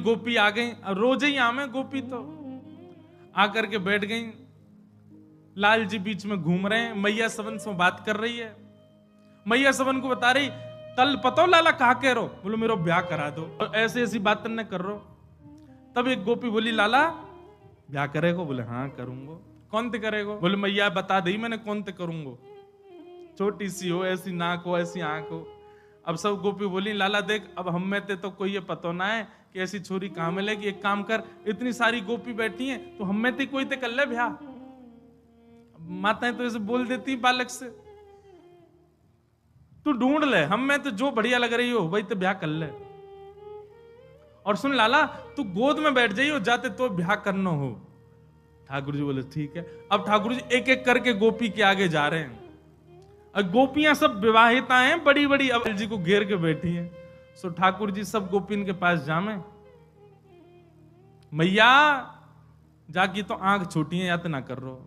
गोपी आ गई, रोज ही आमे गोपी तो आकर के बैठ गई। लाल जी बीच में घूम रहे हैं, मैया सवन से बात कर रही है। मैया सवन को बता रही, कल पतो लाला कहा कह रो, बोलो मेरा ब्याह करा दो, ऐसी ऐसी बात न कर रो। तब एक गोपी बोली, लाला ब्याह करेगो? बोले हाँ करूंगा। कौन ते करेगो? बोले मैया बता दी मैंने कौन ते करूंगा, छोटी सी हो, ऐसी नाक हो, ऐसी आंख हो। अब सब गोपी बोली, लाला देख अब हम में ते तो कोई ये पतो ना है कि ऐसी छोरी कहां मिलेगी। एक काम कर, इतनी सारी गोपी बैठी हैं तो हम में ते कोई ते कर ले ब्याह। माताएं तो ऐसे बोल देती बालक से, तू ढूंढ ले, हम में तो जो बढ़िया लग रही हो वही तो ब्याह कर ले। और सुन लाला, तू गोद में बैठ जाइयो जाते तो ब्याह करना हो। ठाकुर जी बोले ठीक है। अब ठाकुर जी एक एक करके गोपी के आगे जा रहे हैं। और गोपियां सब विवाहिता हैं, बड़ी बड़ी अब जी को घेर के बैठी हैं। सो ठाकुर जी सब गोपिन के पास जामे, मैया जाकी तो आंख छोटी है, याद ना कर रो।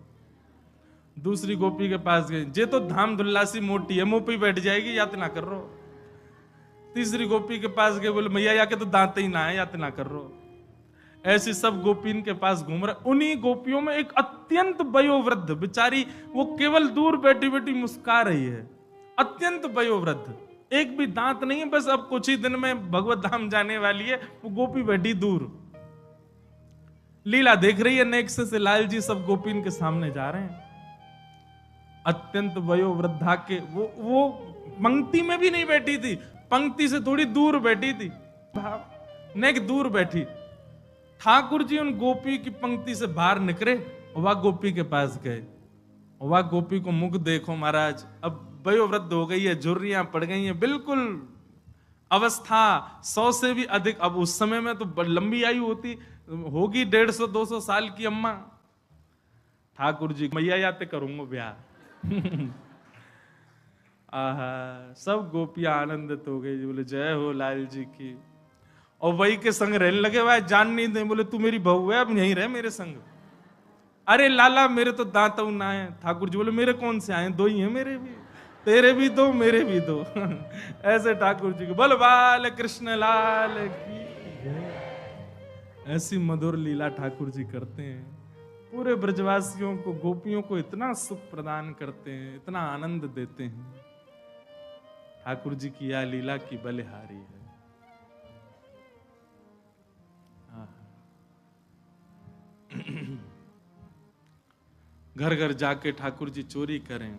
दूसरी गोपी के पास गई, जे तो धाम दुल्लासी मोटी है, मुंह पे बैठ जाएगी, याद ना कर रो। तीसरी गोपी के पास गए, बोले मैया या के तो दांत ही ना है, याद ना कर रो। ऐसी सब गोपीन के पास घूम रहे। उन्हीं गोपियों में एक अत्यंत वयोवृद्ध बेचारी, वो केवल दूर बैठी बैठी मुस्कुरा रही है, अत्यंत वयोवृद्ध, एक भी दांत नहीं है, बस अब कुछ ही दिन में भगवत धाम जाने वाली है। वो गोपी बैठी दूर लीला देख रही है। नेक्स्ट से लाल जी सब गोपीन के सामने जा रहे हैं। अत्यंत वयोवृद्धा के वो पंक्ति में भी नहीं बैठी थी, पंक्ति से थोड़ी दूर बैठी थी, नेक दूर बैठी। ठाकुर जी उन गोपी की पंक्ति से बाहर निकले, वह गोपी के पास गए। वह गोपी को मुख देखो महाराज, अब वयोवृद्ध हो गई है, झुर्रियां पड़ गई हैं, बिल्कुल अवस्था 100 से भी अधिक। अब उस समय में तो लंबी आयु होती होगी, 150-200 साल की अम्मा। ठाकुर जी, मैया याते करूंगा ब्याह। आहा, सब गोपियां आनंदित हो गई, बोले जय हो लाल जी की। और वही के संग रहने लगे, वह जान नहीं दे, बोले तू मेरी बहू है, अब यहीं रह मेरे संग। अरे लाला मेरे तो दांत ना है। ठाकुर जी बोले मेरे कौन से आए, 2 ही हैं मेरे भी, तेरे भी 2 मेरे भी 2। ऐसे ठाकुर जी को बोल बाल कृष्ण लाल की। ऐसी मधुर लीला ठाकुर जी करते हैं, पूरे ब्रजवासियों को, गोपियों को इतना सुख प्रदान करते हैं, इतना आनंद देते हैं। ठाकुर जी की यह लीला की बलिहारी है। घर घर जाके ठाकुर जी चोरी करें।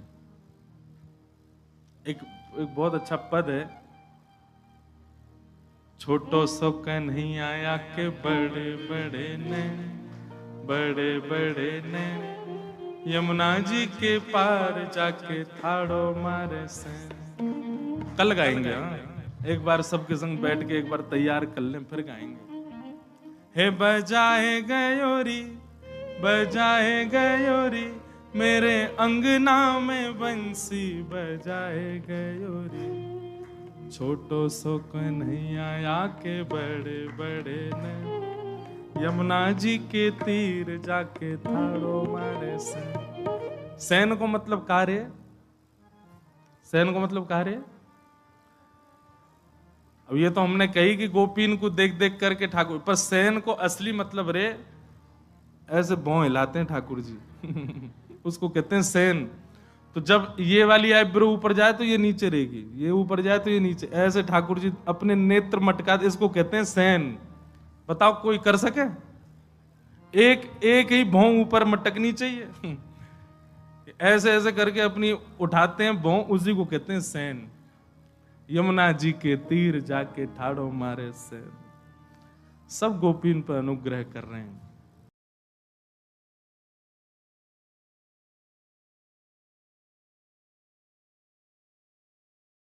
एक बहुत अच्छा पद है, छोटो सो नहीं आया के बड़े बड़े ने, बड़े बड़े ने, यमुना जी के पार जाके थाड़ो मारे से। कल गाएंगे, एक बार सबके संग बैठ के एक बार तैयार कर लें, फिर गाएंगे। हे बजाए गयोरी, बजाए गयोरी, मेरे अंगना में बंसी बजाए गयोरी। छोटो सो नहीं आया के बड़े बड़े ने, यमुना जी के तीर जाके थाड़ो मारे से। सैन को मतलब कार्य, सैन को मतलब कार्य। अब ये तो हमने कही कि गोपीन को देख देख करके ठाकुर, पर सैन को असली मतलब रे ऐसे भौं हिलाते हैं ठाकुर जी। उसको कहते हैं सैन। तो जब ये वाली आईब्रो ऊपर जाए तो ये नीचे रहेगी, ये ऊपर जाए तो ये नीचे, ऐसे ठाकुर जी अपने नेत्र मटकाते, इसको कहते हैं सैन। बताओ कोई कर सके? एक ही भौं ऊपर मटकनी चाहिए। ऐसे ऐसे करके अपनी उठाते हैं भौं, उसी को कहते हैं सैन। यमुना जी के तीर जाके ठाड़ो मारे से। सब गोपीन पर अनुग्रह कर रहे हैं।